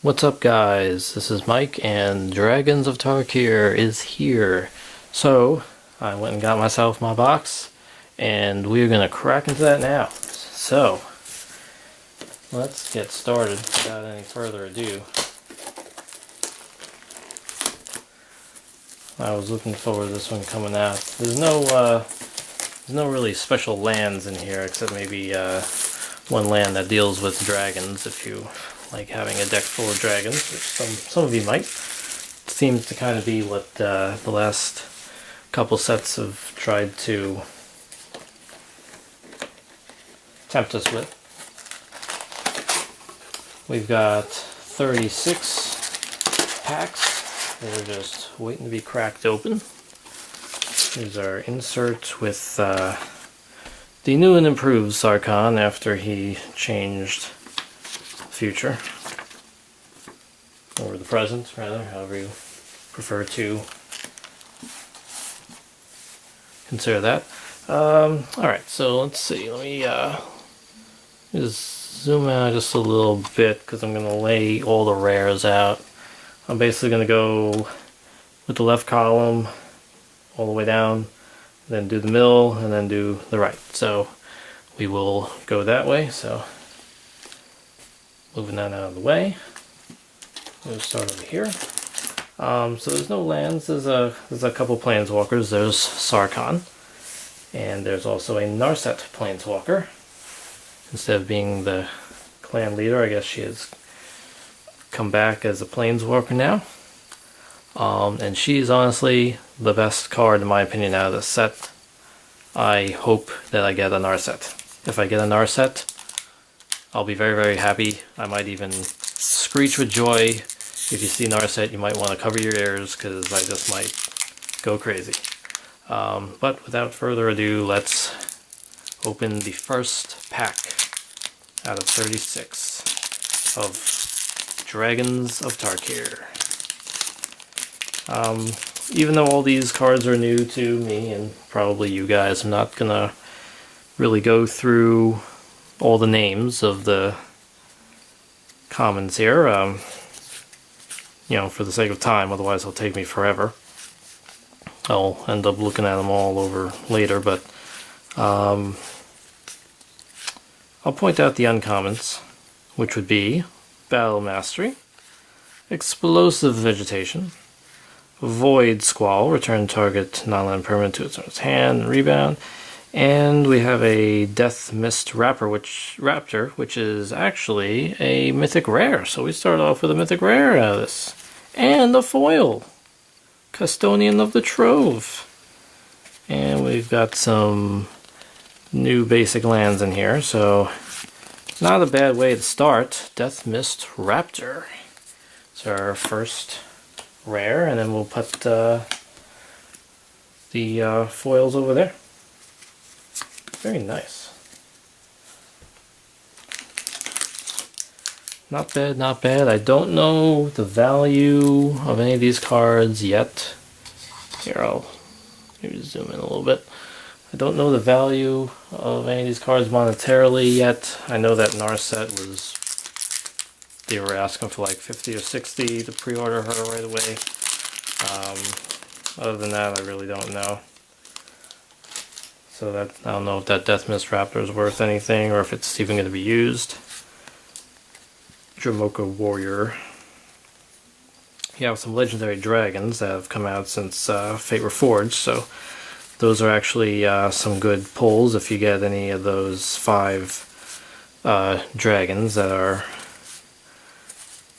What's up, guys? This is Mike, and Dragons of Tarkir is here. So, I went and got myself my box, and we're gonna crack into that now. So, let's get started without any further ado. I was looking forward to this one coming out. There's no really special lands in here, except maybe one land that deals with dragons, if you like having a deck full of dragons, which some of you might. It seems to kind of be what the last couple sets have tried to tempt us with. We've got 36 packs. They're just waiting to be cracked open. Here's our insert with the new and improved Sarkhan after he changed future, or the present, rather, however you prefer to consider that. Alright, so let's see. Let me just zoom out just a little bit because I'm going to lay all the rares out. I'm basically going to go with the left column all the way down, then do the middle, and then do the right. So we will go that way. So moving that out of the way, we'll start over here. So there's no lands. There's a couple planeswalkers. There's Sarkhan, and there's also a Narset planeswalker. Instead of being the clan leader, I guess she has come back as a planeswalker now. And she's honestly the best card, in my opinion, out of the set. I hope that I get a Narset. If I get a Narset, I'll be very, very happy. I might even screech with joy. If you see Narset, you might want to cover your ears, because I just might go crazy. But without further ado, let's open the first pack out of 36 of Dragons of Tarkir. Even though all these cards are new to me, and probably you guys, I'm not gonna really go through all the names of the commons here, you know, for the sake of time, otherwise it'll take me forever. I'll end up looking at them all over later, but I'll point out the uncommons, which would be Battle Mastery, Explosive Vegetation, Void Squall, return target non-land permanent to its owner's hand and rebound. And we have a Death Mist Raptor, which is actually a mythic rare. So we start off with a mythic rare out of this. And a foil, Custodian of the Trove. And we've got some new basic lands in here, so not a bad way to start. Death Mist Raptor. It's our first rare, and then we'll put the foils over there. Very nice. Not bad, not bad. I don't know the value of any of these cards yet. Here, I'll maybe zoom in a little bit. I don't know the value of any of these cards monetarily yet. I know that Narset was, they were asking for like 50 or 60 to pre-order her right away. Other than that, I really don't know. So that, I don't know if that Death Mist Raptor is worth anything, or if it's even going to be used. Jamocha Warrior. You have some legendary dragons that have come out since Fate Reforged, so those are actually some good pulls if you get any of those 5 dragons that are,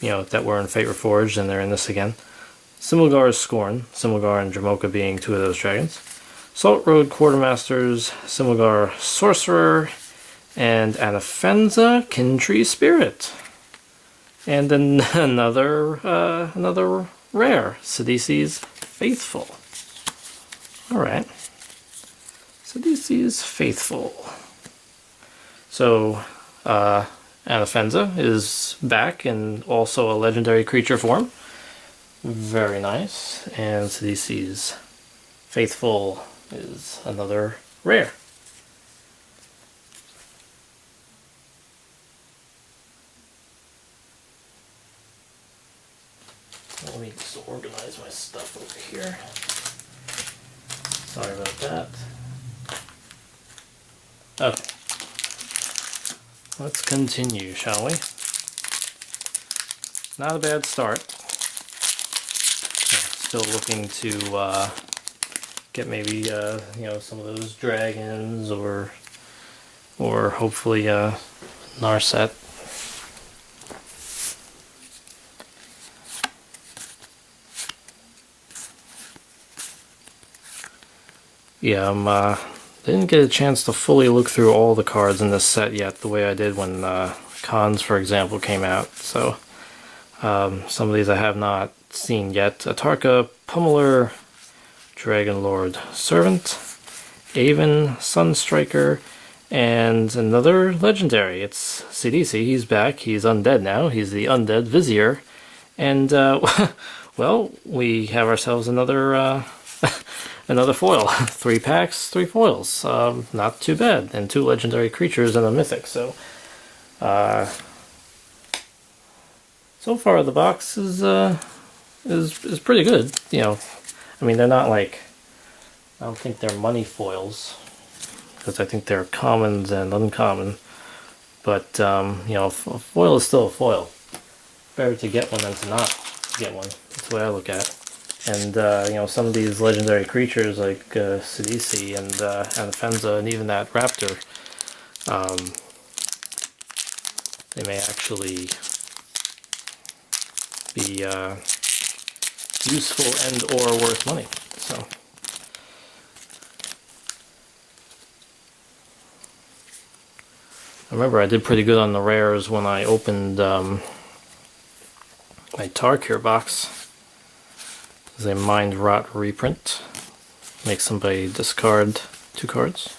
you know, that were in Fate Reforged and they're in this again. Simulgar's Scorn, Simulgar and Jamocha being 2 of those dragons. Salt Road Quartermasters, Simulgar Sorcerer, and Anafenza Kintree Spirit. And then another rare, Sidisi's Faithful. Alright. Sidisi's Faithful. So, Anafenza is back in also a legendary creature form. Very nice. And Sidisi's Faithful is another rare. let me just organize my stuff over here. Sorry about that. Okay. Let's continue, shall we? Not a bad start. Still looking to get maybe some of those dragons or hopefully NARSET. Yeah, didn't get a chance to fully look through all the cards in this set yet, the way I did when Cons, for example, came out. So some of these I have not seen yet. Atarka, Pummeler, Dragon Lord Servant, Aven, Sunstriker, and another legendary. It's CDC. He's back. He's undead now. He's the Undead Vizier. And, well, we have ourselves another another foil. 3 packs, 3 foils. Not too bad. And 2 legendary creatures and a mythic. So, so far the box is pretty good. You know, I mean, they're not like, I don't think they're money foils, because I think they're commons and uncommon. But, you know, a foil is still a foil. Better to get one than to not get one. That's the way I look at it. And, you know, some of these legendary creatures like Sidisi and Anafenza and even that Raptor, they may actually be useful and or worth money. So I remember I did pretty good on the rares when I opened my Tarkir box. It's a Mind Rot reprint. Makes somebody discard 2 cards.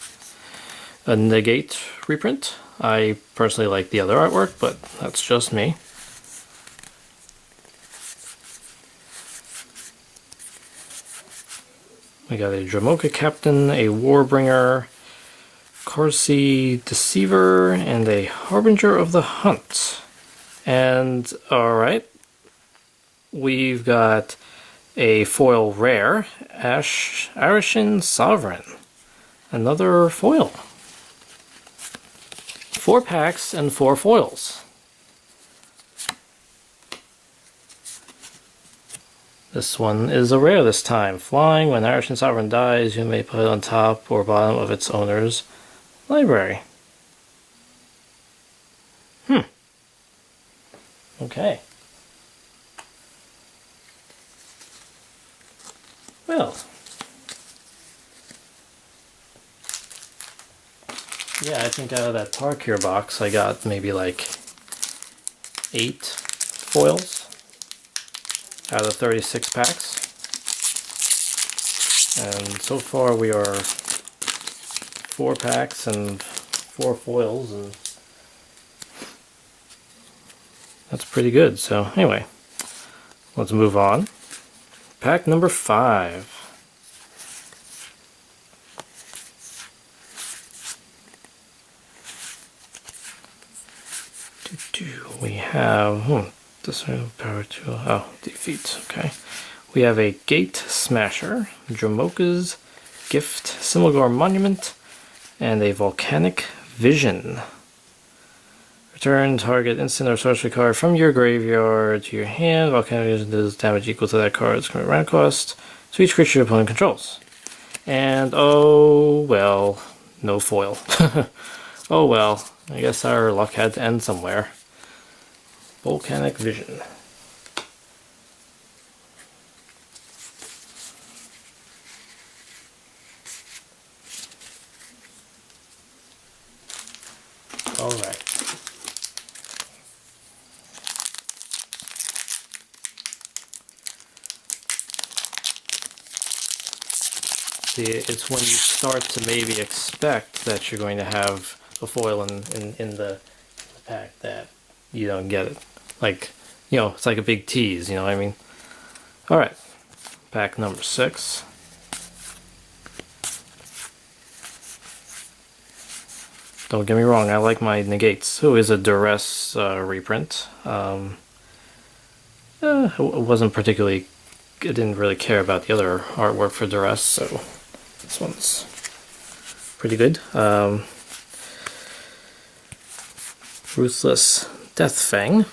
A Negate reprint. I personally like the other artwork, but that's just me. We got a Dramoka Captain, a Warbringer, Corsi Deceiver, and a Harbinger of the Hunt. And, alright, we've got a foil rare, Arishin Sovereign. Another foil. 4 packs and 4 foils. This one is a rare this time. Flying, when Arishin Sovereign dies, you may put it on top or bottom of its owner's library. Okay. Well. Yeah, I think out of that Tarkir box I got maybe like 8 foils out of 36 packs. And so far we are 4 packs and 4 foils, and that's pretty good. So anyway, let's move on. Pack number 5. We have this power to defeat. Okay, we have a Gate Smasher, Dramoka's Gift, Simulgore Monument, and a Volcanic Vision. Return target instant or sorcery card from your graveyard to your hand. Volcanic Vision does damage equal to that card's current mana cost to each creature your opponent controls. And oh well, no foil. Oh well, I guess our luck had to end somewhere. Volcanic Vision. Alright. See, it's when you start to maybe expect that you're going to have a foil in the pack that you don't get it. Like, you know, it's like a big tease, you know what I mean? Alright, pack number 6. Don't get me wrong, I like my negates. Who is a Duress reprint. I wasn't particularly, I didn't really care about the other artwork for Duress, so this one's pretty good. Ruthless Deathfang,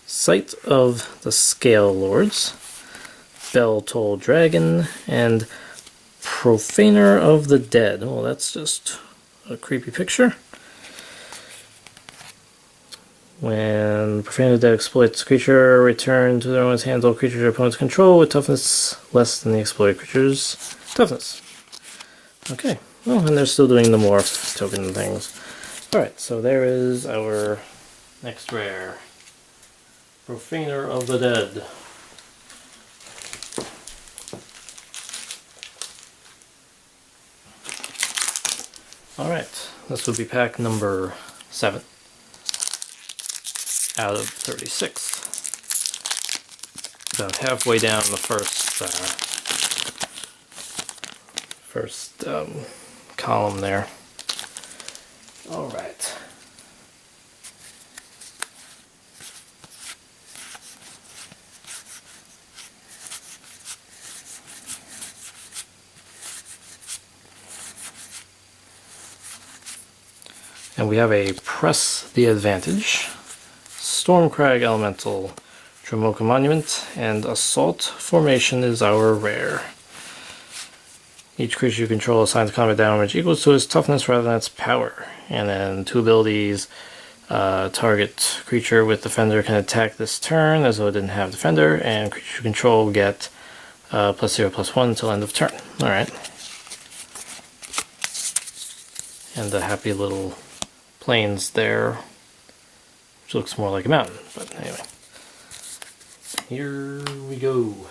Sight of the Scale Lords, Bell Toll Dragon, and Profaner of the Dead. Well, that's just a creepy picture. When Profaner of the Dead exploits a creature, return to their owner's hands all creatures your opponents control with toughness less than the exploited creature's toughness. Okay, well, and they're still doing the morph token things. Alright, so there is our next rare. Profaner of the Dead. Alright, this would be pack number 7 out of 36. About halfway down the first column there. Alright. And we have a Press the Advantage, Stormcrag Elemental, Dromoka Monument, and Assault Formation is our rare. Each creature you control assigns combat damage equals to its toughness rather than its power. And then 2 abilities, target creature with Defender can attack this turn as though it didn't have Defender, and creatures you control get +0/+1 until end of turn. Alright. And the happy little plains there, which looks more like a mountain, but anyway. Here we go.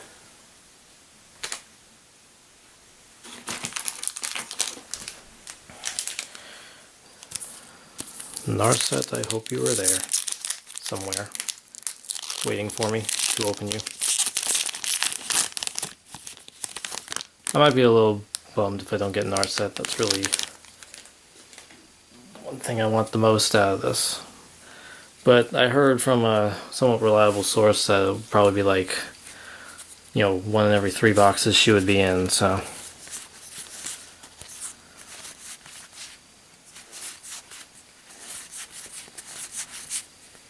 Narset, I hope you were there somewhere, waiting for me to open you. I might be a little bummed if I don't get Narset. That's really one thing I want the most out of this. But I heard from a somewhat reliable source that it would probably be like, 1 in every 3 boxes she would be in, so.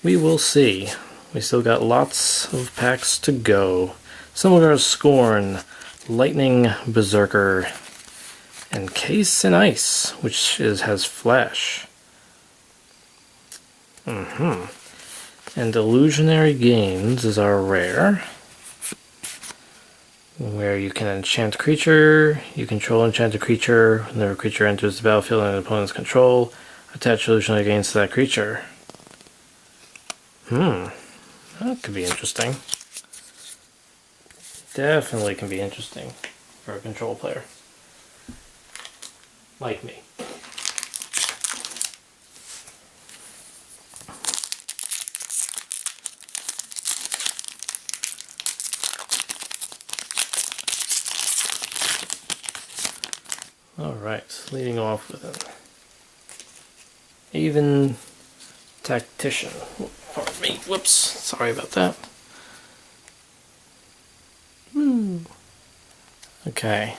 We will see. We still got lots of packs to go. Silmargar's Scorn, Lightning Berserker, and Case and Ice, which has Flash. And Illusionary Gains is our rare, where you can enchant a creature, you control enchant a creature, whenever a creature enters the battlefield under an opponent's control, attach Illusionary Gains to that creature. That could be interesting. Definitely can be interesting for a control player. Like me. Alright, leading off with an Even Tactician. Pardon me, whoops, sorry about that. Okay.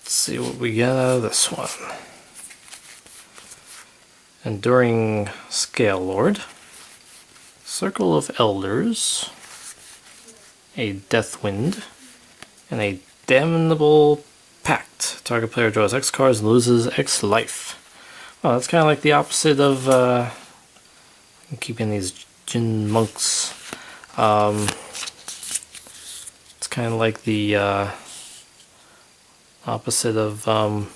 Let's see what we get out of this one. Enduring Scale Lord, Circle of Elders, a Deathwind, and a Damnable Pact. Target player draws X cards and loses X life. Well, that's kind of like the opposite of I'm keeping these Jin monks. It's kind of like the opposite of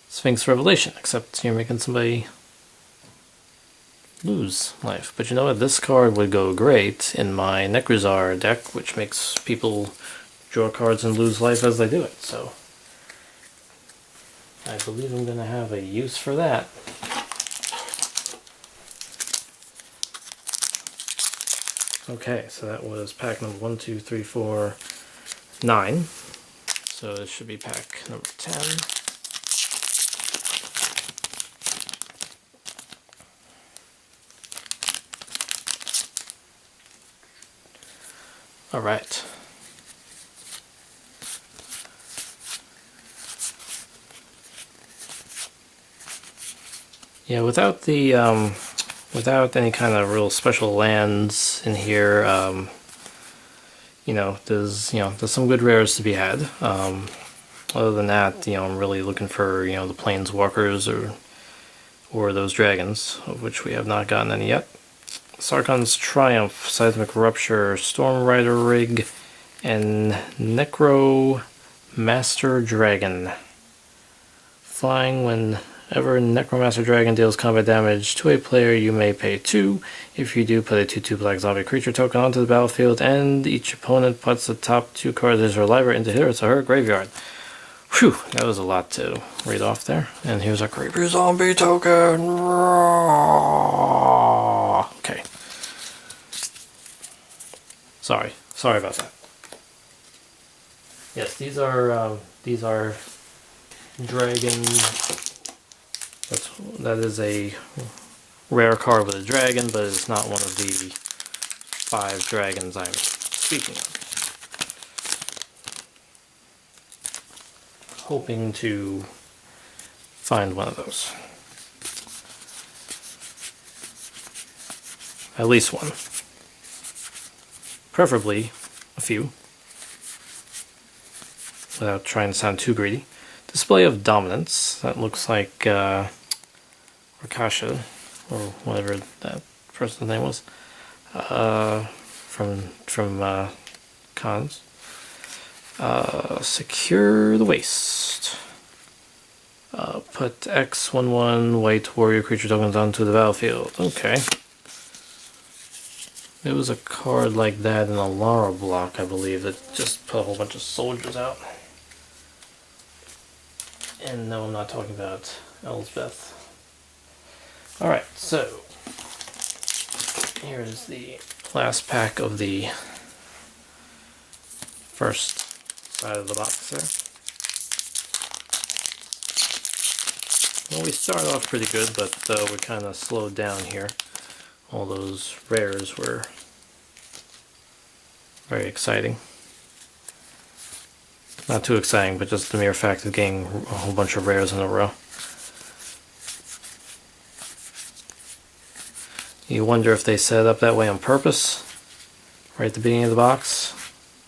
Sphinx Revelation, except you're making somebody lose life. But you know what? This card would go great in my Necrozar deck, which makes people draw cards and lose life as they do it. So I believe I'm going to have a use for that. Okay, so that was pack number 1, 2, 3, 4, 9. So this should be pack number 10. Alright. Yeah, without the without any kind of real special lands in here, there's some good rares to be had. Other than that, I'm really looking for the planeswalkers or those dragons, of which we have not gotten any yet. Sarkhan's Triumph, Seismic Rupture, Storm Rider Rig, and Necro Master Dragon. Flying, whenever Necromaster Dragon deals combat damage to a player, you may pay 2. If you do, put a 2/2 black zombie creature token onto the battlefield, and each opponent puts the top 2 cards of their library into his or her graveyard. Whew, that was a lot to read off there. And here's our creepy zombie token. Okay. Sorry about that. Yes, these are dragons. That is a rare card with a dragon, but it's not one of the 5 dragons I'm speaking of. Hoping to find one of those. At least one. Preferably a few. Without trying to sound too greedy. Display of Dominance. That looks like Rakasha, or whatever that person's name was, from Cons. Secure the Waste. Put X/1/1 white warrior creature tokens onto the battlefield. Okay. There was a card like that in a Lara block, I believe, that just put a whole bunch of soldiers out. And no, I'm not talking about Elsbeth. Alright, so here is the last pack of the first side of the box there. Well, we start off pretty good, but we kind of slowed down here. All those rares were very exciting. Not too exciting, but just the mere fact of getting a whole bunch of rares in a row. You wonder if they set it up that way on purpose, right at the beginning of the box,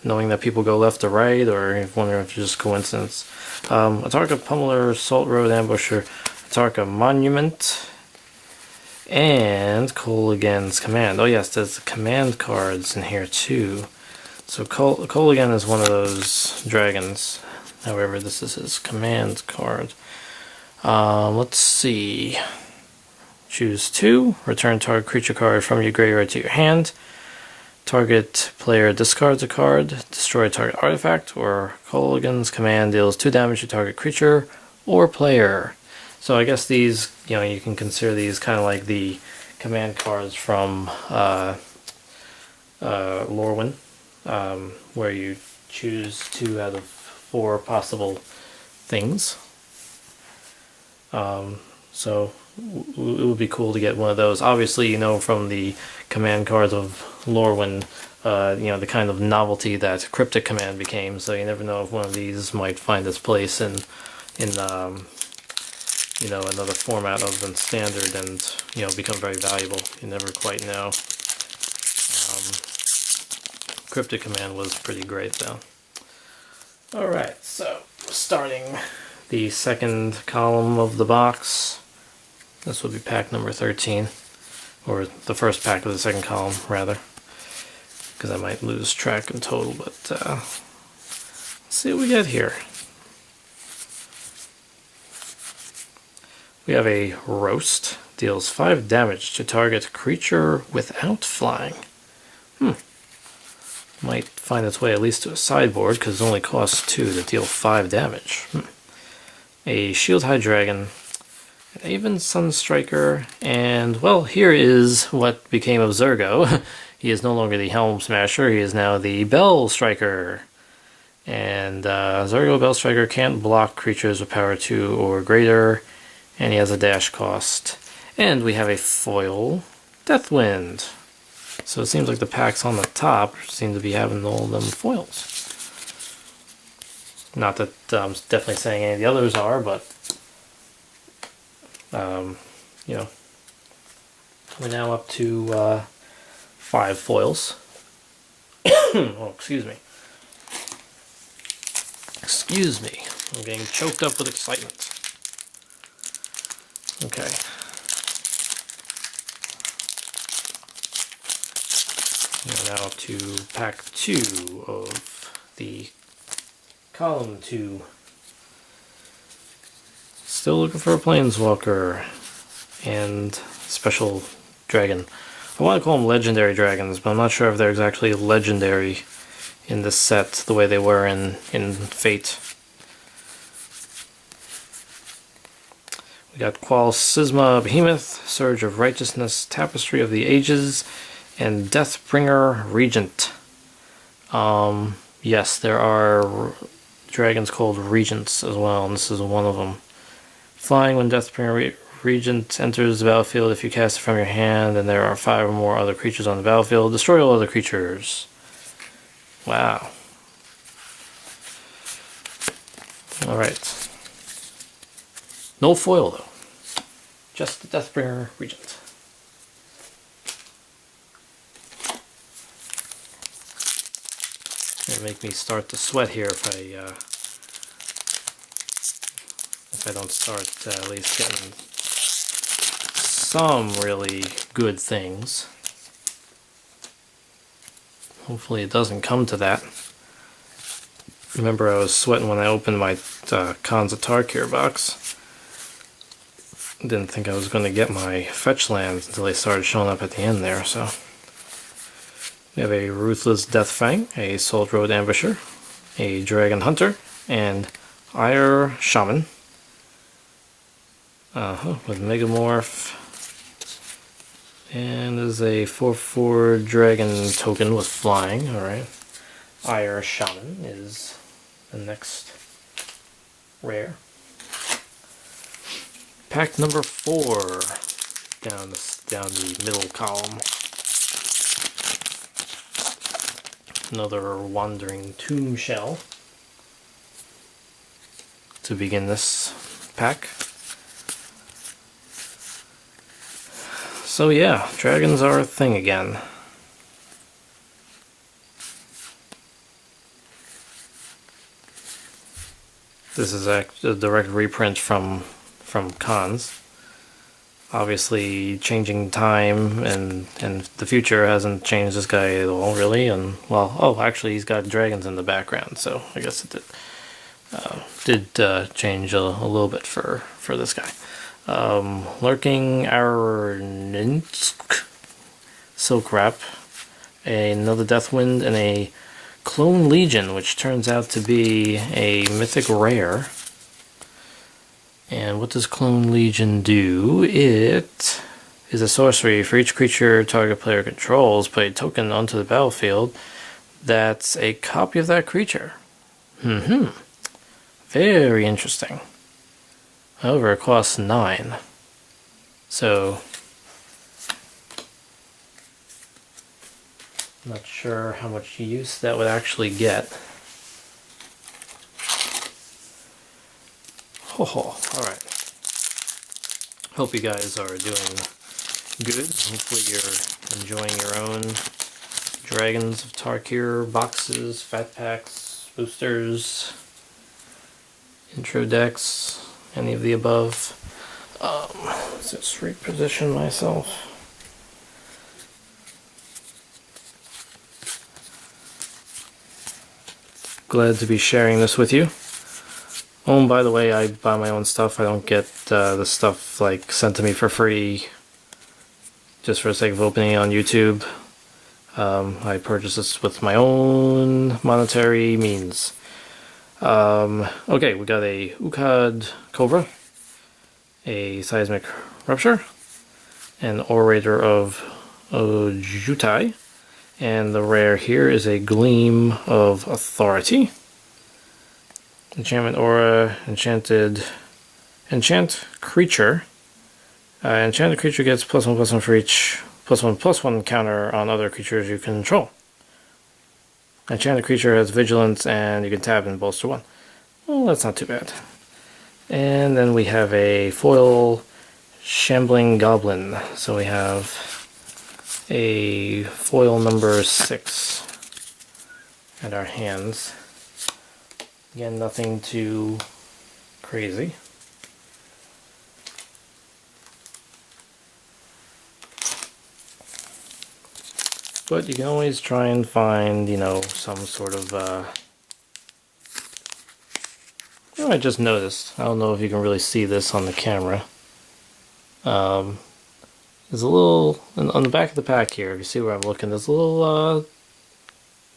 knowing that people go left to right, or you wonder if it's just coincidence. Atarka Pummeler, Salt Road Ambusher, Atarka Monument, and Kolaghan's Command. Oh yes, there's the command cards in here too. So Kolaghan is one of those dragons. However, this is his command card. Let's see. Choose 2. Return target creature card from your graveyard to your hand. Target player discards a card. Destroy a target artifact. Or Kolaghan's Command deals 2 damage to target creature or player. So I guess these, you can consider these kind of like the command cards from Lorwyn. Where you choose 2 out of 4 possible things. So it would be cool to get one of those. Obviously, from the command cards of Lorwyn, the kind of novelty that Cryptic Command became. So you never know if one of these might find its place in another format other than Standard, and become very valuable. You never quite know. Cryptic Command was pretty great though. Alright, so starting the second column of the box. This will be pack number 13, or the first pack of the second column rather, because I might lose track in total, but let's see what we get here. We have a Roast, deals 5 damage to target creature without flying. Might find its way at least to a sideboard, because it only costs 2 to deal 5 damage. A Shield-High Dragon, an Aven Sunstriker, and, well, here is what became of Zurgo. He is no longer the Helm Smasher, he is now the Bell Striker. And Zurgo Bell Striker can't block creatures with power 2 or greater, and he has a dash cost. And we have a foil Deathwind. So it seems like the packs on the top seem to be having all them foils. Not that I'm definitely saying any of the others are, but you know, we're now up to 5 foils. Oh, excuse me. Excuse me. I'm getting choked up with excitement. Okay. We're now up to pack 2 of the column 2. Still looking for a planeswalker and special dragon. I want to call them legendary dragons, but I'm not sure if they're exactly legendary in this set the way they were in Fate. We got Qual Sisma Behemoth, Surge of Righteousness, Tapestry of the Ages, and Deathbringer Regent. Yes, there are dragons called Regents as well, and this is one of them. Flying when Deathbringer Regent enters the battlefield, if you cast it from your hand and there are 5 or more other creatures on the battlefield, destroy all other creatures. Wow. Alright. No foil though. Just the Deathbringer Regent. It'll make me start to sweat here if I don't start at least getting some really good things. Hopefully it doesn't come to that. Remember, I was sweating when I opened my Dragons of Tarkir box. Didn't think I was going to get my fetch lands until they started showing up at the end there, so. We have a Ruthless Deathfang, a Salt Road Ambusher, a Dragon Hunter, and Ire Shaman. With Megamorph. And there's a 4/4 Dragon token with flying, alright. Ire Shaman is the next rare. Pack number 4 down the middle column. Another Wandering Tomb Shell to begin this pack. So yeah, dragons are a thing again. This is a direct reprint from Cons. Obviously, changing time and the future hasn't changed this guy at all, really. And well, oh, actually, he's got dragons in the background, so I guess it did change a little bit for this guy. Lurking Aranitsk, Silk Wrap, another Deathwind, and a Clone Legion, which turns out to be a mythic rare. And what does Clone Legion do? It is a sorcery. For each creature target player controls, put a token onto the battlefield that's a copy of that creature. Very interesting. However, it costs 9. So, not sure how much use that would actually get. Alright. Hope you guys are doing good. Hopefully you're enjoying your own Dragons of Tarkir boxes, fat packs, boosters, intro decks, any of the above. Let's just reposition myself. Glad to be sharing this with you. Oh, and by the way, I buy my own stuff. I don't get the stuff like sent to me for free just for the sake of opening it on YouTube. I purchase this with my own monetary means. Okay, we got a Ukad Cobra, a Seismic Rupture, an Orator of Ojutai, and the rare here is a Gleam of Authority. Enchantment Aura, Enchant Creature. Enchanted creature gets +1/+1 for each +1/+1 counter on other creatures you control. Enchanted creature has vigilance and you can tap and bolster 1. Well, that's not too bad. And then we have a foil shambling goblin. So we have a foil number 6 at our hands. Again, nothing too crazy. But you can always try and find, you know, some sort of, you know, I just noticed. I don't know if you can really see this on the camera. There's a little, on the back of the pack here, if you see where I'm looking, there's a little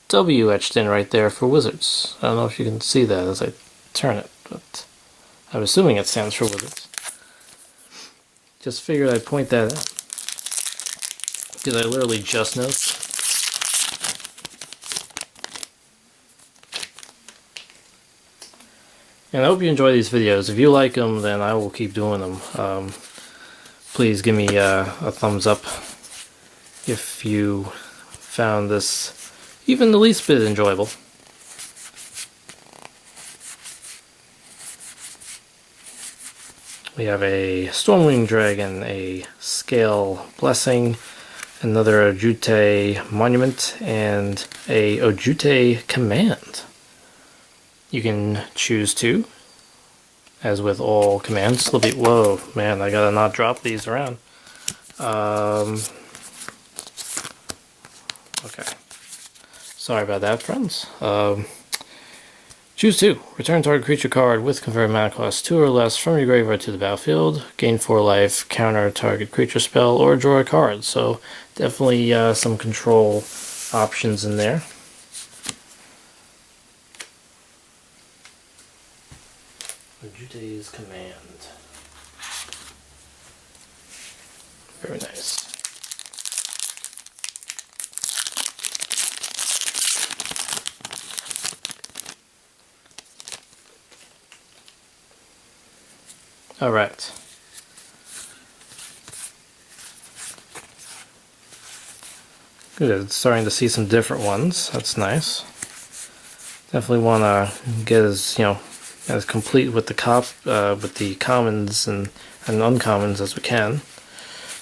W etched in right there for wizards. I don't know if you can see that as I turn it, but I'm assuming it stands for wizards. Just figured I'd point that out, because I literally just noticed. And I hope you enjoy these videos. If you like them, then I will keep doing them. Please give me a thumbs up if you found this even the least bit enjoyable. We have a Stormwing Dragon, a Scale Blessing, another Ojute Monument, and a Ojute Command. You can choose to, as with all commands. Whoa, man, I gotta not drop these around. Okay. Sorry about that, friends. Choose to. Return target creature card with confirmed mana cost 2 or less from your graveyard to the battlefield. Gain 4 life, counter target creature spell, or draw a card. So definitely some control options in there. Ojute's Command. Very nice. Alright. Good, starting to see some different ones. That's nice. Definitely want to get as, you know, as complete with the commons and uncommons as we can.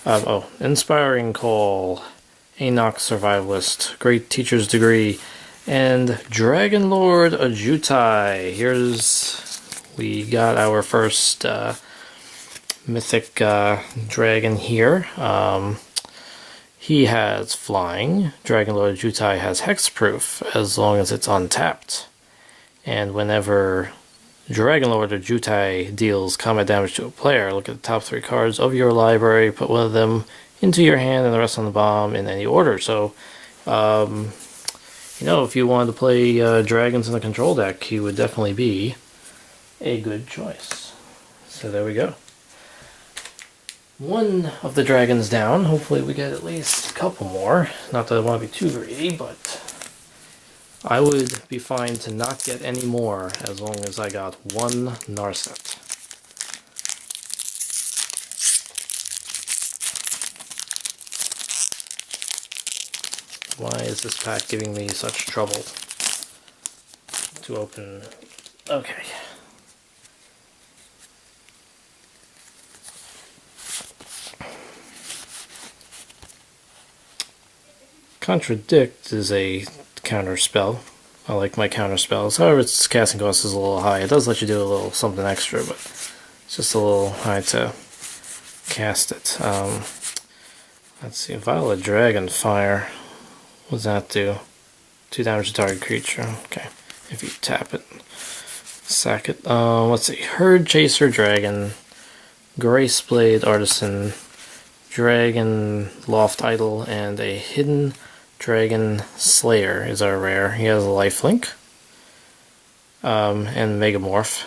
Oh, Inspiring Call, Enoch Survivalist, Great Teacher's Degree, and Dragon Lord Ojutai. We got our first mythic dragon here. He has flying. Dragon Lord Ojutai has hexproof as long as it's untapped. And whenever Dragon Lord Ojutai deals combat damage to a player, look at the top 3 cards of your library, put one of them into your hand and the rest on the bomb in any order. So, you know, if you wanted to play dragons in the control deck, he would definitely be a good choice. So there we go. One of the dragons down. Hopefully we get at least a couple more. Not that I want to be too greedy, but I would be fine to not get any more as long as I got one Narset. Why is this pack giving me such trouble to open? Okay. Contradict is a counter spell. I like my counter spells. However, its casting cost is a little high. It does let you do a little something extra, but it's just a little high to cast it. Let's see. Violet Dragon Fire. What does that do? 2 damage to target creature. Okay. If you tap it, sack it. Let's see. Herd Chaser Dragon, Graceblade Artisan, Dragon Loft Idol, and a Hidden Dragon Slayer is our rare. He has a lifelink. And Megamorph.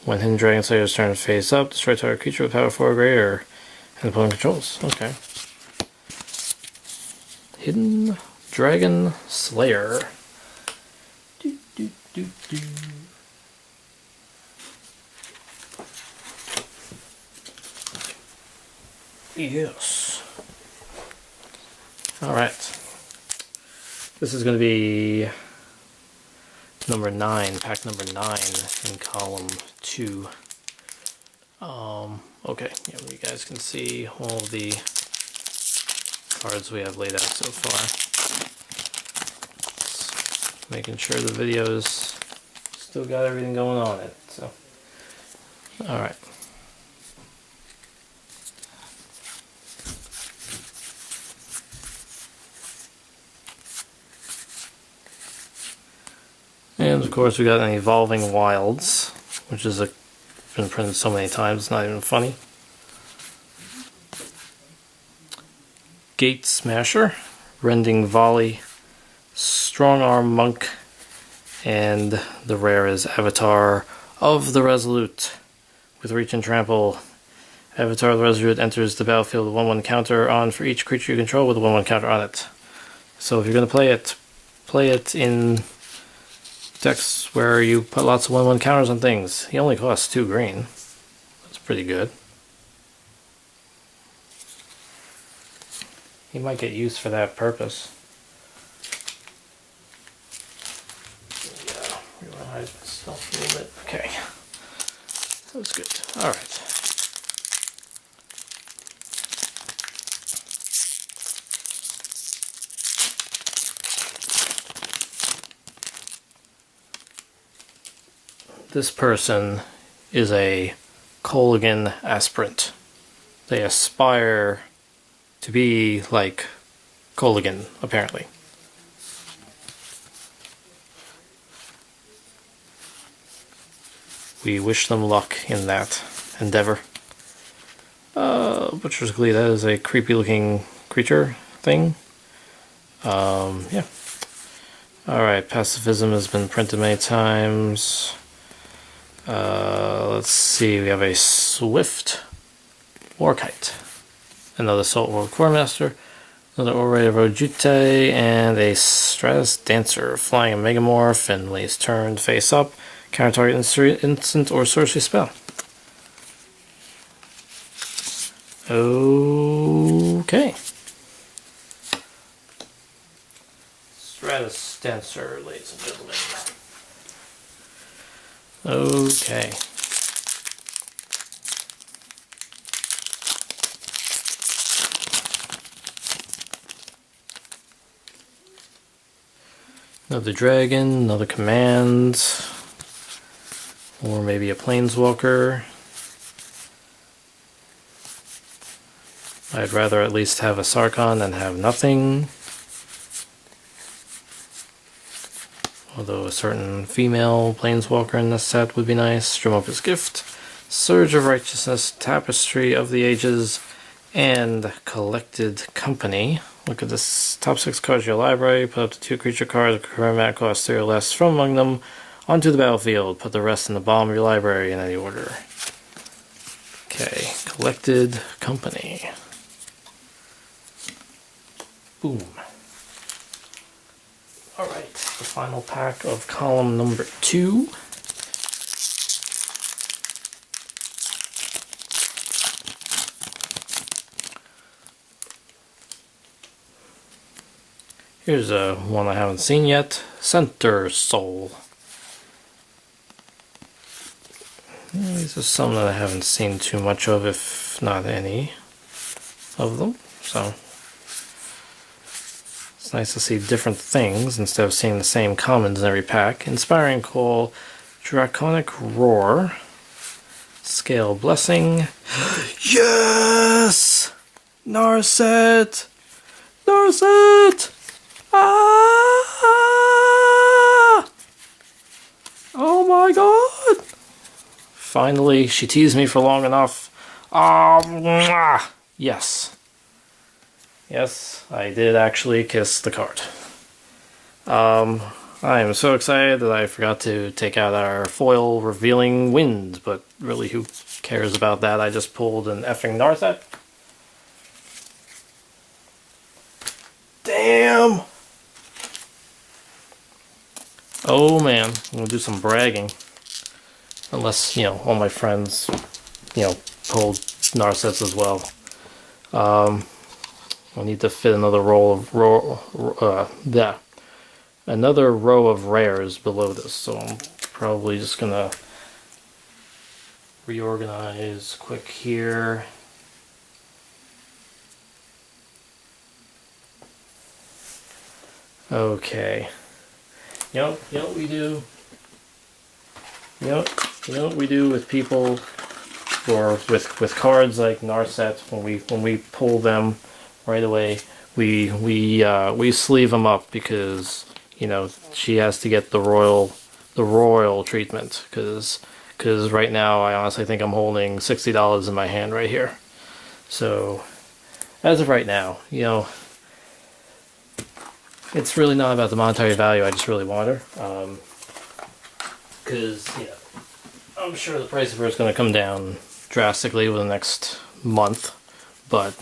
When Hidden Dragon Slayer is turned face up, destroy target creature with power 4 or greater and opponent controls. Okay. Hidden Dragon Slayer. Do, do, do, do. Yes. Alright. This is going to be number 9, pack number 9 in column 2. Okay, yeah, you guys can see all the cards we have laid out so far. Just making sure the video's still got everything going on it. So, all right. And of course we got an Evolving Wilds, which has been printed so many times it's not even funny. Gate Smasher, Rending Volley, Strong Arm Monk, and the rare is Avatar of the Resolute. With Reach and Trample, Avatar of the Resolute enters the battlefield with a 1/1 counter on for each creature you control with a 1/1 counter on it. So if you're going to play it in decks where you put lots of 1/1 counters on things. He only costs 2 green. That's pretty good. He might get used for that purpose. Yeah, reorganize my stuff a little bit. Okay. That was good. Alright. This person is a Kolaghan aspirant. They aspire to be like Kolaghan, apparently. We wish them luck in that endeavor. Butcher's Glee, that is a creepy looking creature thing. Yeah. Alright, Pacifism has been printed many times. Let's see, we have a Swift Warkite, another Salt World Core Master, another Orator Rojute, and a Stratus Dancer, flying a Megamorph and when he's turned face up, counter target instant or sorcery spell. Okay. Stratus Dancer, ladies and gentlemen. Okay. Another dragon, another command, or maybe a planeswalker. I'd rather at least have a Sarkhan than have nothing. Although a certain female planeswalker in this set would be nice. Stremopa's Gift, Surge of Righteousness, Tapestry of the Ages, and Collected Company. Look at this. Top 6 cards of your library. Put up to 2 creature cards with current mana cost 3 or less from among them onto the battlefield. Put the rest in the bottom of your library in any order. Okay, Collected Company. Boom. Alright, the final pack of column number 2. Here's one I haven't seen yet. Center Soul. These are some that I haven't seen too much of, if not any of them. So it's nice to see different things instead of seeing the same commons in every pack. Inspiring Call, Draconic Roar, Scale Blessing. Yes! NARSET! NARSET! Ah! Oh my god! Finally, she teased me for long enough. Yes. Yes, I did actually kiss the card. I am so excited that I forgot to take out our foil revealing wind, but really who cares about that? I just pulled an effing NARSET. Damn! Oh man, I'm gonna do some bragging. Unless, all my friends, pulled NARSETs as well. I need to fit another another row of rares below this, so I'm probably just gonna reorganize quick here. Okay. You know what we do? You know what we do with people, or with cards like NARSET, when we pull them right away, we sleeve them up, because she has to get the royal treatment, because right now I honestly think I'm holding $60 in my hand right here. So as of right now, it's really not about the monetary value. I just really want her, because I'm sure the price of her is going to come down drastically within the next month, but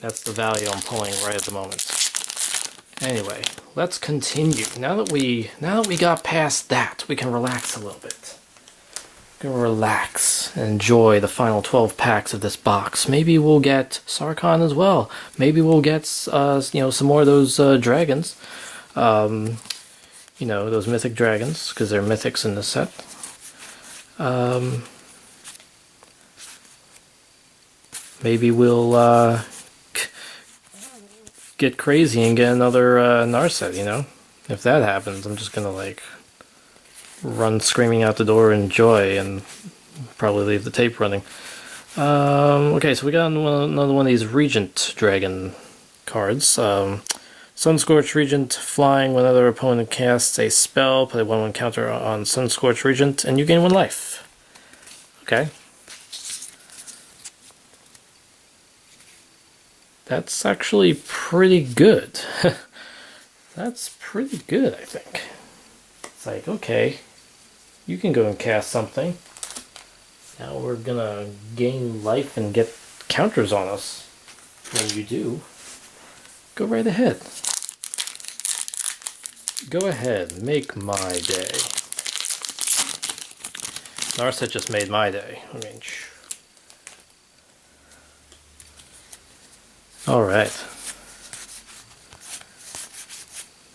that's the value I'm pulling right at the moment. Anyway, let's continue. Now that we got past that, we can relax a little bit. We can relax and enjoy the final 12 packs of this box. Maybe we'll get Sarkhan as well. Maybe we'll get some more of those dragons. Those mythic dragons, because they're mythics in this set. Maybe we'll get crazy and get another NARSET, If that happens, I'm just gonna run screaming out the door in joy and probably leave the tape running. Okay, so we got another one of these Regent Dragon cards. Sunscorched Regent, flying. When another opponent casts a spell, play 1/1 counter on Sunscorched Regent, and you gain 1 life. Okay. That's actually pretty good. That's pretty good, I think. It's like, okay, you can go and cast something. Now we're gonna gain life and get counters on us. When you do, go right ahead. Go ahead, make my day. NARSET just made my day. I mean, alright.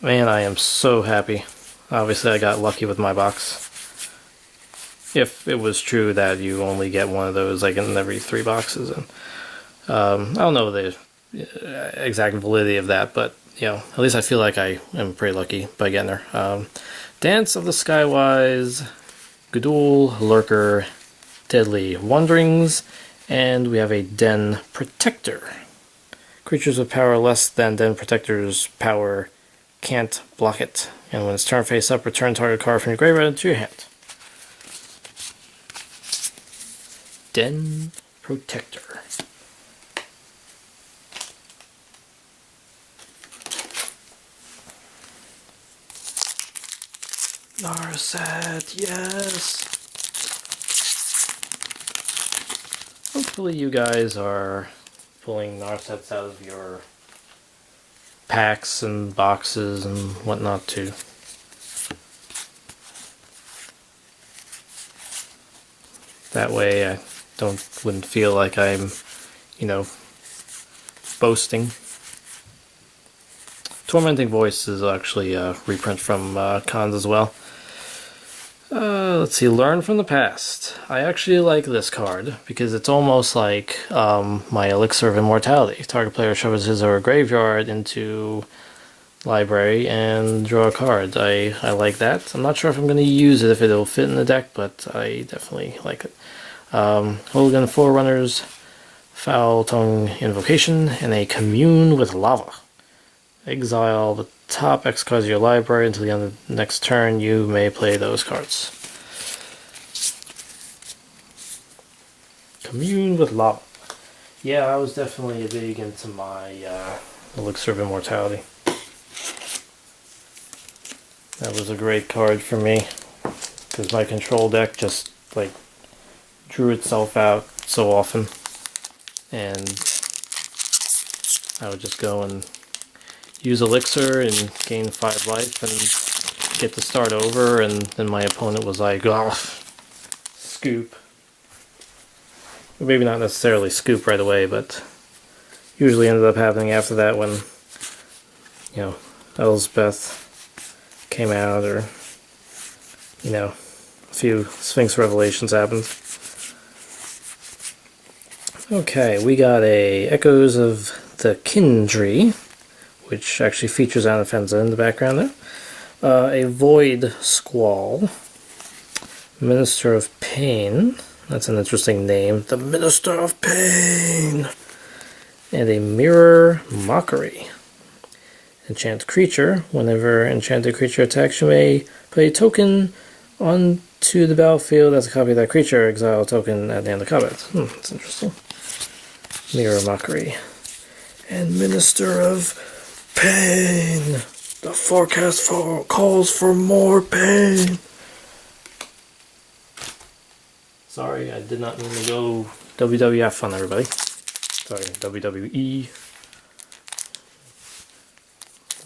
Man, I am so happy. Obviously, I got lucky with my box. If it was true that you only get one of those in every 3 boxes. And I don't know the exact validity of that, but at least I feel like I am pretty lucky by getting her. Dance of the Skywise, Gudul, Lurker, Deadly Wanderings, and we have a Den Protector. Creatures with power less than Den Protector's power can't block it. And when it's turn face up, return target card from your graveyard to your hand. Den Protector. NARSET, yes! Hopefully you guys are pulling NARSETs out of your packs and boxes and whatnot too. That way I wouldn't feel like I'm, boasting. Tormenting Voice is actually a reprint from cons as well. Let's see, Learn from the Past. I actually like this card because it's almost like my Elixir of Immortality. Target player shovels his or her graveyard into library and draw a card. I like that. I'm not sure if I'm going to use it, if it'll fit in the deck, but I definitely like it. Hooligan Forerunners, Foul Tongue Invocation, and a Commune with Lava. Exile the top X cards of your library until the end of the next turn. You may play those cards. Commune with Lava. Yeah, I was definitely big into my Elixir of Immortality. That was a great card for me, because my control deck just drew itself out so often, and I would just go and use Elixir and gain 5 life and get to start over, and then my opponent was like, oh, scoop. Maybe not necessarily scoop right away, but usually ended up happening after that when, you know, Elsbeth came out, or, you know, a few Sphinx revelations happened. Okay, we got a Echoes of the Kindry, which actually features Anafenza in the background there. A Void Squall. Minister of Pain. That's an interesting name. The Minister of Pain! And a Mirror Mockery. Enchant creature. Whenever enchanted creature attacks, you may put a token onto the battlefield as a copy of that creature. Exile a token at the end of combat. That's interesting. Mirror Mockery. And Minister of Pain! The forecast calls for more pain! Sorry, I did not mean to go WWF on everybody. Sorry, WWE.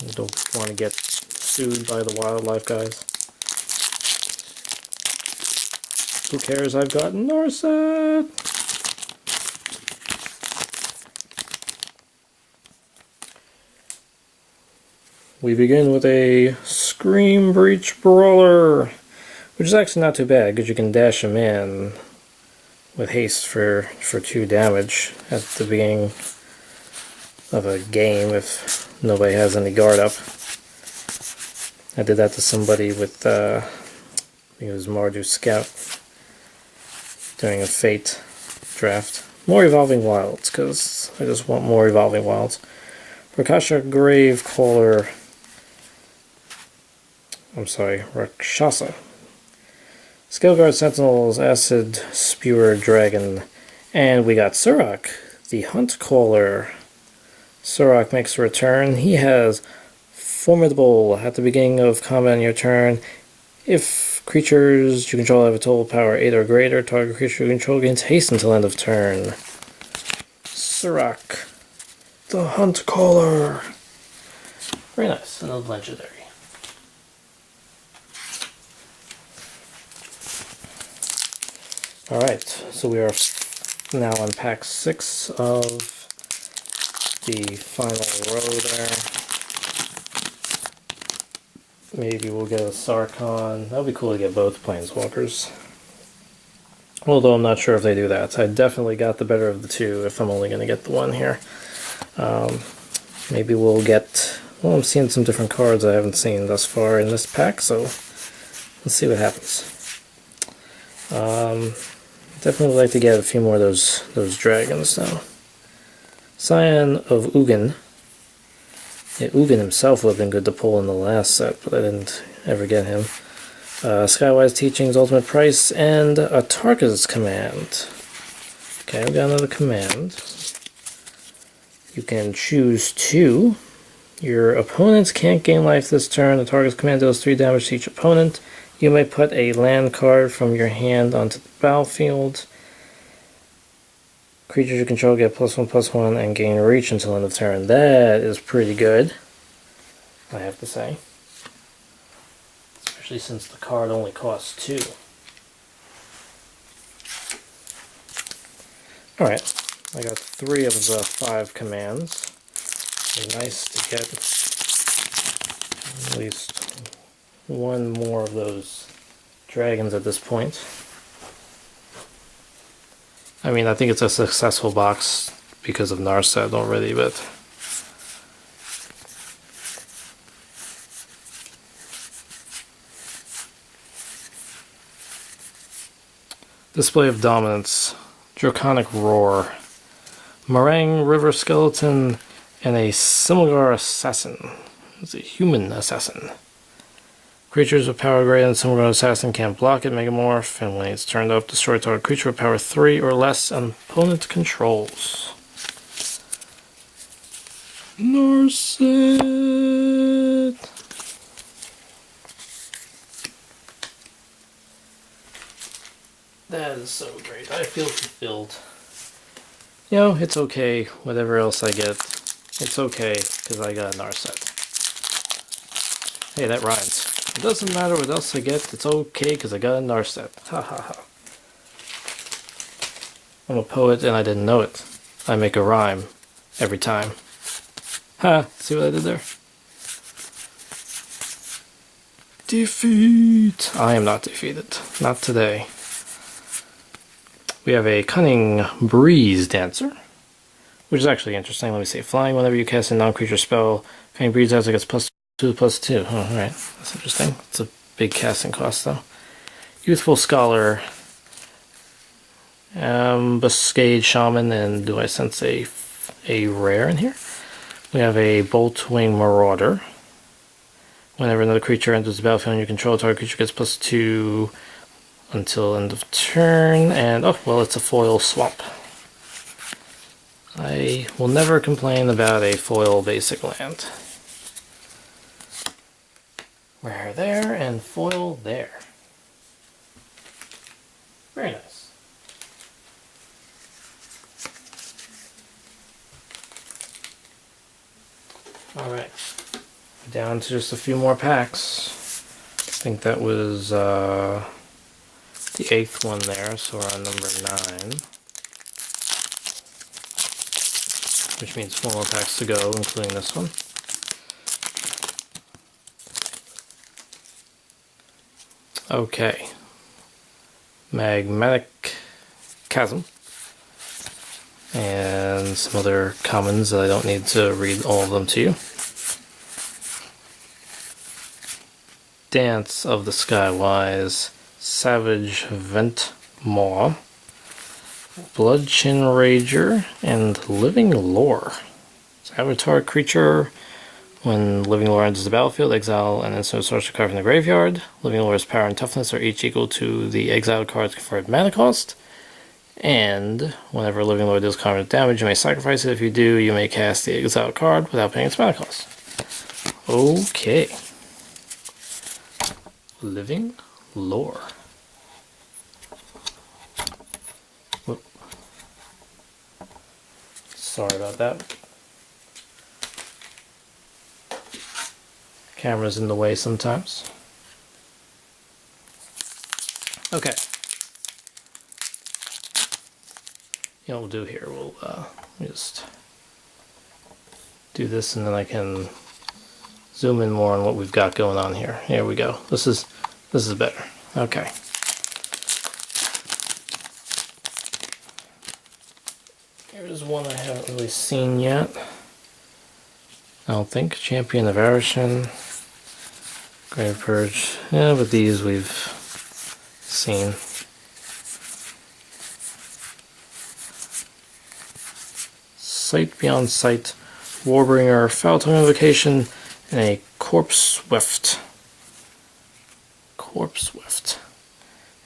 I don't want to get sued by the wildlife guys. Who cares? I've got NARSET! We begin with a Scream Breach Brawler, which is actually not too bad because you can dash him in with haste for 2 damage at the beginning of a game if nobody has any guard up. I did that to somebody with, I think it was Mardu Scout during a Fate draft. More Evolving Wilds, because I just want more Evolving Wilds. Rakasha Gravecaller. I'm sorry, Rakshasa. Scaleguard Sentinels, Acid Spewer Dragon. And we got Surak, the Hunt Caller. Surak makes a return. He has Formidable at the beginning of combat on your turn. If creatures you control have a total power 8 or greater, target creature you control gains haste until end of turn. Surak, the Hunt Caller. Very nice, another legendary. Alright, so we are now on pack 6 of the final row there. Maybe we'll get a Sarkhan. That would be cool to get both Planeswalkers. Although I'm not sure if they do that. I definitely got the better of the two if I'm only going to get the one here. Maybe we'll get... Well, I'm seeing some different cards I haven't seen thus far in this pack, so let's see what happens. Definitely would like to get a few more of those dragons now. Scion of Ugin. Yeah, Ugin himself would have been good to pull in the last set, but I didn't ever get him. Skywise Teachings, Ultimate Price, and a Tarka's Command. Okay, I've got another command. You can choose 2. Your opponents can't gain life this turn. The Tarka's Command deals 3 damage to each opponent. You may put a land card from your hand onto the battlefield. Creatures you control get +1/+1 and gain reach until end of turn. That is pretty good, I have to say. Especially since the card only costs 2. Alright, I got 3 of the 5 commands. It's nice to get at least one more of those dragons at this point. I mean, I think it's a successful box because of NARSET already, but Display of Dominance, Draconic Roar, Meringue River Skeleton, and a Simulgar Assassin. It's a human assassin. Creatures with power greater than Simulgar Assassin can't block it, Megamorph, and when it's turned up, destroy target creature with power 3 or less and opponent controls. NARSET! That is so great. I feel fulfilled. You know, it's okay. Whatever else I get, it's okay, because I got a NARSET. Hey, that rhymes. It doesn't matter what else I get, it's okay because I got a NARSET. Ha ha ha. I'm a poet and I didn't know it. I make a rhyme every time. Ha! See what I did there? Defeat! I am not defeated. Not today. We have a Cunning Breeze Dancer, which is actually interesting. Let me see. Flying whenever you cast a non-creature spell. Cunning Breeze Dancer gets +2/+2. Oh, alright. That's interesting. It's a big casting cost, though. Youthful Scholar. Ambuscade Shaman, and do I sense a rare in here? We have a Boltwing Marauder. Whenever another creature enters the battlefield and you control, target creature gets +2 until end of turn. And, oh, well, it's a foil swamp. I will never complain about a foil basic land. Rare there, and foil there. Very nice. Alright, down to just a few more packs. I think that was the 8th one there, so we're on number 9. Which means 4 more packs to go, including this one. Okay. Magmatic Chasm. And some other commons that I don't need to read all of them to you. Dance of the Skywise, Savage Ventmaw, Bloodchin Rager, and Living Lore. It's avatar creature. When Living Lore enters the battlefield, exile an instant sorcery card from the graveyard. Living Lore's power and toughness are each equal to the exiled card's conferred mana cost. And whenever Living Lore deals combat damage, you may sacrifice it. If you do, you may cast the exiled card without paying its mana cost. Okay. Living Lore. Whoop. Sorry about that. Camera's in the way sometimes. Okay. You know what we'll do here, we'll just do this and then I can zoom in more on what we've got going on here. Here we go. This is better. Okay. Here's one I haven't really seen yet. I don't think. Champion of Arishan. Grave Purge. Yeah, but these we've seen. Sight Beyond Sight, Warbringer, Foul Tongue Invocation, and a Corpse Swift. Corpse Swift.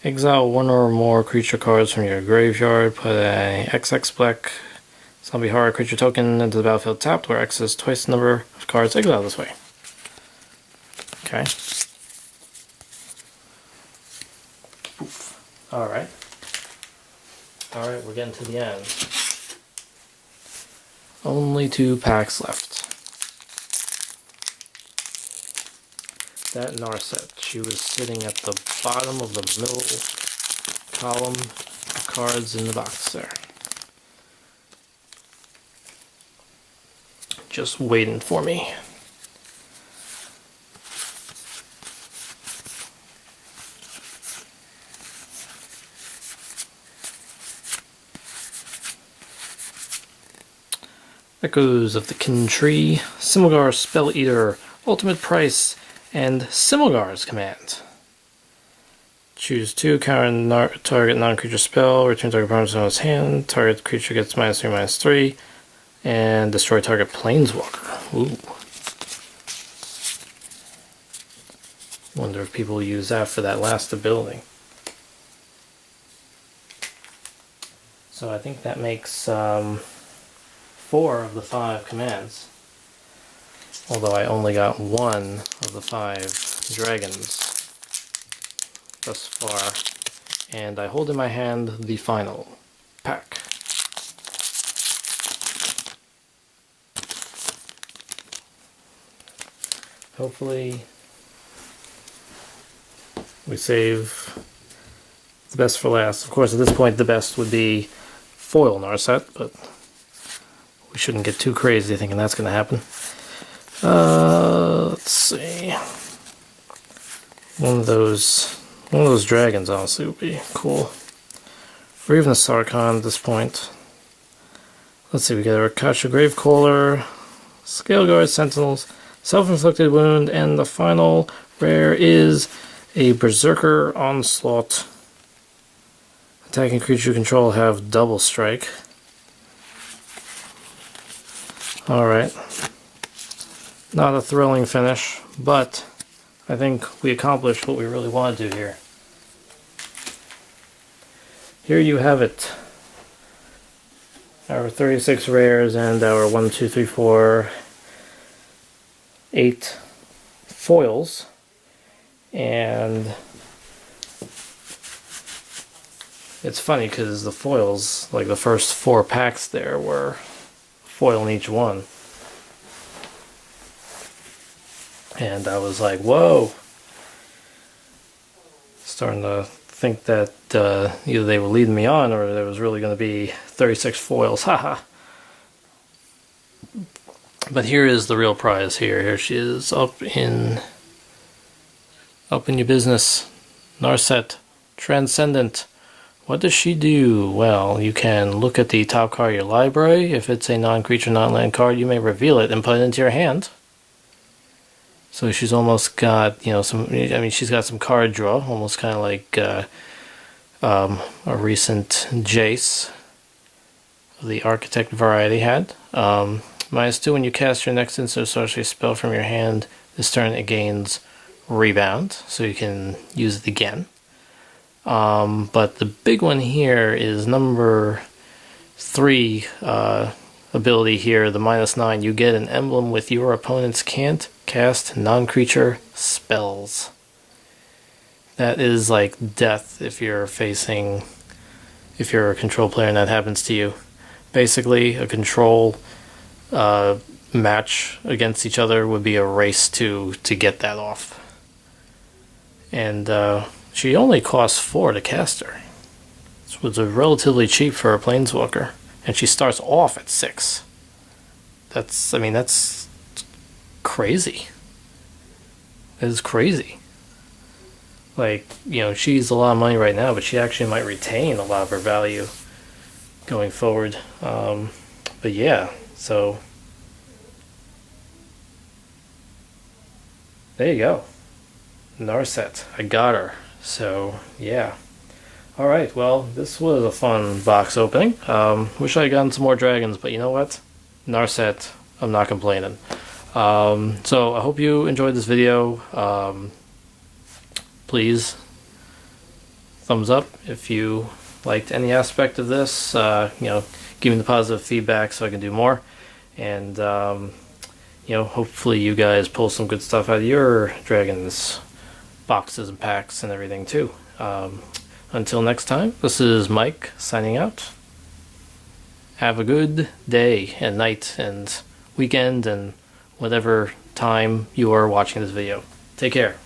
Exile one or more creature cards from your graveyard, put a XX black zombie horror creature token into the battlefield tapped, where X is twice the number of cards exiled this way. Okay. Alright. Alright, we're getting to the end. Only 2 packs left. That NARSET, she was sitting at the bottom of the middle column of cards in the box there. Just waiting for me. Echoes of the Kin Tree, Simulgar Spell Eater, Ultimate Price, and Simulgar's Command. Choose 2, counter target non-creature spell, return target permanent on its hand, target creature gets -3/-3, and destroy target planeswalker. Ooh. Wonder if people use that for that last ability. So I think that makes 4 of the 5 commands. Although I only got 1 of the 5 dragons thus far. And I hold in my hand the final pack. Hopefully we save the best for last. Of course, at this point the best would be foil NARSET, but we shouldn't get too crazy thinking that's going to happen. Let's see. One of those dragons honestly would be cool. Or even a Sarkhan at this point. Let's see, we got a Rakasha Gravecaller, Scale Guard Sentinels, Self-Inflicted Wound, and the final rare is a Berserker Onslaught. Attacking creature you control have double strike. Alright. Not a thrilling finish, but I think we accomplished what we really want to do here. Here you have it. Our 36 rares and our 1, 2, 3, 4, 8 foils. And it's funny because the foils, like the first 4 packs there, were foil in each one. And I was like, whoa! Starting to think that either they were leading me on or there was really going to be 36 foils. Haha! But here is the real prize here. Here she is up in your business. NARSET Transcendent. What does she do? Well, you can look at the top card of your library. If it's a non-creature, non-land card, you may reveal it and put it into your hand. So she's almost got, you know, she's got some card draw, almost kind of like a recent Jace, the Architect variety had. -2 when you cast your next instant sorcery spell from your hand this turn, it gains Rebound, so you can use it again. But the big one here is number 3 ability here, the -9. You get an emblem with your opponent's can't cast non-creature spells. That is like death if you're a control player and that happens to you. Basically, a control match against each other would be a race to get that off. And she only costs 4 to cast her. This was relatively cheap for a Planeswalker. And she starts off at 6. That's crazy. That is crazy. Like, you know, she's a lot of money right now, but she actually might retain a lot of her value going forward. But yeah, so there you go. NARSET. I got her. So, yeah. Alright, well, this was a fun box opening. Wish I had gotten some more dragons, but you know what? NARSET, I'm not complaining. So, I hope you enjoyed this video. Please, thumbs up if you liked any aspect of this. You know, give me the positive feedback so I can do more. And, you know, hopefully you guys pull some good stuff out of your dragons boxes and packs and everything too. Until next time, this is Mike signing out. Have a good day and night and weekend and whatever time you are watching this video. Take care.